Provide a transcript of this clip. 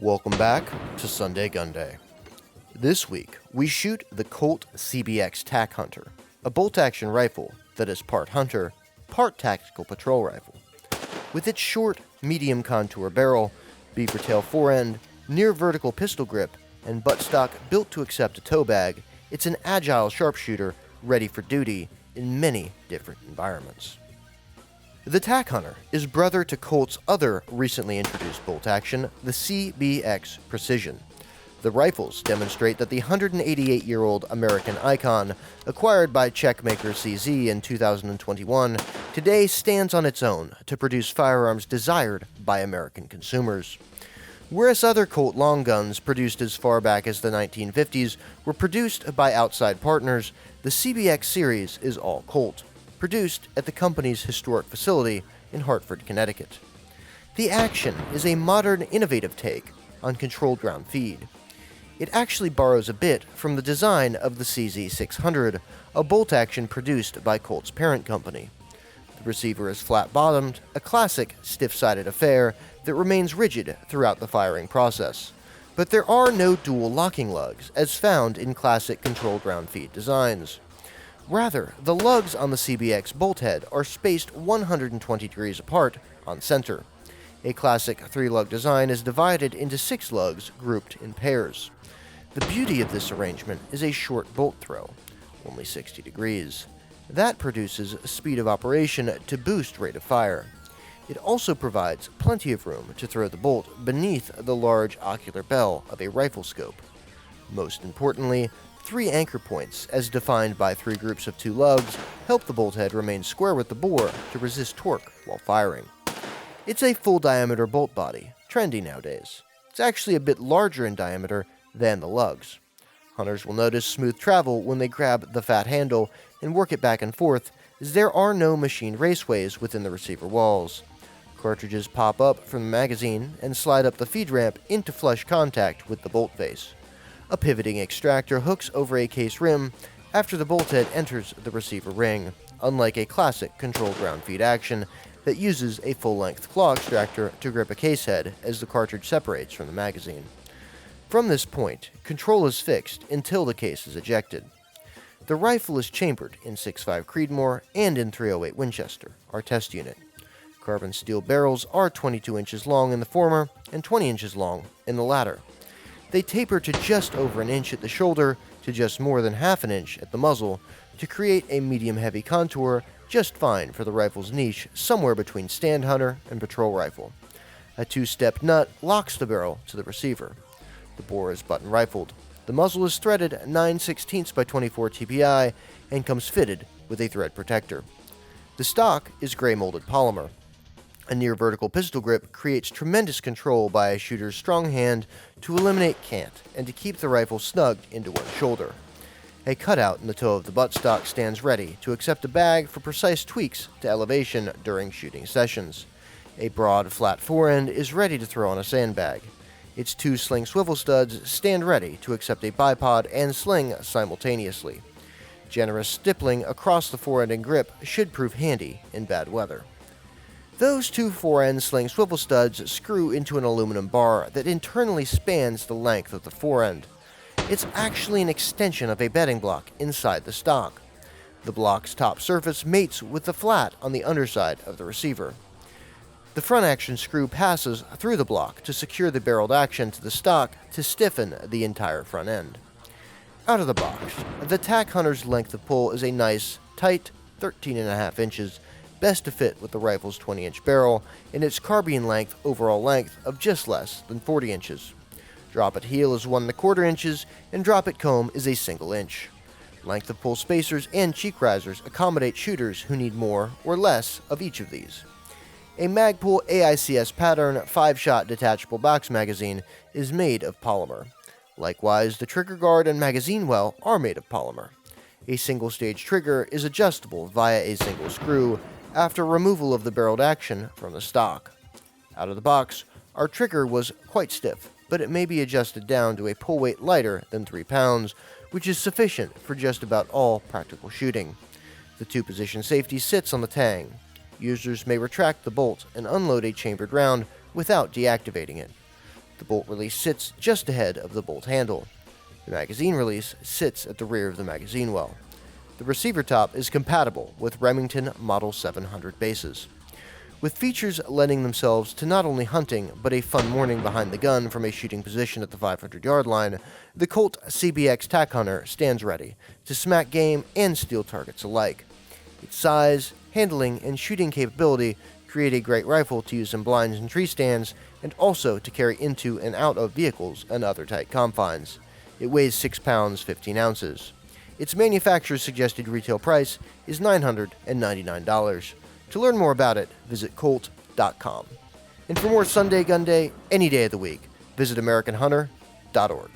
Welcome back to Sunday Gun Day. This week, we shoot the Colt CBX Tac Hunter, a bolt-action rifle that is part hunter, part tactical patrol rifle. With its short, medium contour barrel, beaver tail forend, near vertical pistol grip, and buttstock built to accept a tow bag, it's an agile sharpshooter ready for duty in many different environments. The Tac Hunter is brother to Colt's other recently introduced bolt action, the CBX Precision. The rifles demonstrate that the 188-year-old American icon, acquired by Czech maker CZ in 2021, today stands on its own to produce firearms desired by American consumers. Whereas other Colt long guns produced as far back as the 1950s were produced by outside partners, the CBX series is all Colt, produced at the company's historic facility in Hartford, Connecticut. The action is a modern, innovative take on controlled ground feed. It actually borrows a bit from the design of the CZ600, a bolt action produced by Colt's parent company. The receiver is flat-bottomed, a classic stiff-sided affair that remains rigid throughout the firing process. But there are no dual locking lugs, as found in classic controlled ground feed designs. Rather, the lugs on the CBX bolt head are spaced 120 degrees apart on center. A classic 3-lug design is divided into 6 lugs grouped in pairs. The beauty of this arrangement is a short bolt throw, only 60 degrees. That produces speed of operation to boost rate of fire. It also provides plenty of room to throw the bolt beneath the large ocular bell of a rifle scope. Most importantly, 3 anchor points, as defined by 3 groups of 2 lugs, help the bolt head remain square with the bore to resist torque while firing. It's a full-diameter bolt body, trendy nowadays. It's actually a bit larger in diameter than the lugs. Hunters will notice smooth travel when they grab the fat handle and work it back and forth, as there are no machined raceways within the receiver walls. Cartridges pop up from the magazine and slide up the feed ramp into flush contact with the bolt face. A pivoting extractor hooks over a case rim after the bolt head enters the receiver ring, unlike a classic controlled ground feed action that uses a full-length claw extractor to grip a case head as the cartridge separates from the magazine. From this point, control is fixed until the case is ejected. The rifle is chambered in 6.5 Creedmoor and in .308 Winchester, our test unit. Carbon steel barrels are 22 inches long in the former and 20 inches long in the latter. They taper to just over an inch at the shoulder to just more than half an inch at the muzzle to create a medium-heavy contour just fine for the rifle's niche somewhere between stand hunter and patrol rifle. A 2-step nut locks the barrel to the receiver. The bore is button rifled. The muzzle is threaded 9/16 by 24 TPI and comes fitted with a thread protector. The stock is gray molded polymer. A near vertical pistol grip creates tremendous control by a shooter's strong hand to eliminate cant and to keep the rifle snugged into one shoulder. A cutout in the toe of the buttstock stands ready to accept a bag for precise tweaks to elevation during shooting sessions. A broad, flat forend is ready to throw on a sandbag. Its 2 sling swivel studs stand ready to accept a bipod and sling simultaneously. Generous stippling across the forend and grip should prove handy in bad weather. Those 2 forend sling swivel studs screw into an aluminum bar that internally spans the length of the forend. It's actually an extension of a bedding block inside the stock. The block's top surface mates with the flat on the underside of the receiver. The front action screw passes through the block to secure the barreled action to the stock to stiffen the entire front end. Out of the box, the Tac Hunter's length of pull is a nice, tight 13.5 inches, best to fit with the rifle's 20-inch barrel, and its carbine overall length of just less than 40 inches. Drop at heel is 1.25 inches, and drop at comb is a single inch. Length of pull spacers and cheek risers accommodate shooters who need more or less of each of these. A Magpul AICS pattern 5-shot detachable box magazine is made of polymer. Likewise, the trigger guard and magazine well are made of polymer. A single-stage trigger is adjustable via a single screw after removal of the barreled action from the stock. Out of the box, our trigger was quite stiff, but it may be adjusted down to a pull weight lighter than 3 pounds, which is sufficient for just about all practical shooting. The 2-position safety sits on the tang. Users may retract the bolt and unload a chambered round without deactivating it. The bolt release sits just ahead of the bolt handle. The magazine release sits at the rear of the magazine well. The receiver top is compatible with Remington Model 700 bases. With features lending themselves to not only hunting, but a fun morning behind the gun from a shooting position at the 500-yard line, the Colt CBX Tac Hunter stands ready to smack game and steal targets alike. Its size, handling, and shooting capability create a great rifle to use in blinds and tree stands, and also to carry into and out of vehicles and other tight confines. It weighs 6 pounds 15 ounces. Its manufacturer's suggested retail price is $999. To learn more about it, visit Colt.com. And for more Sunday Gun Day any day of the week, visit AmericanHunter.org.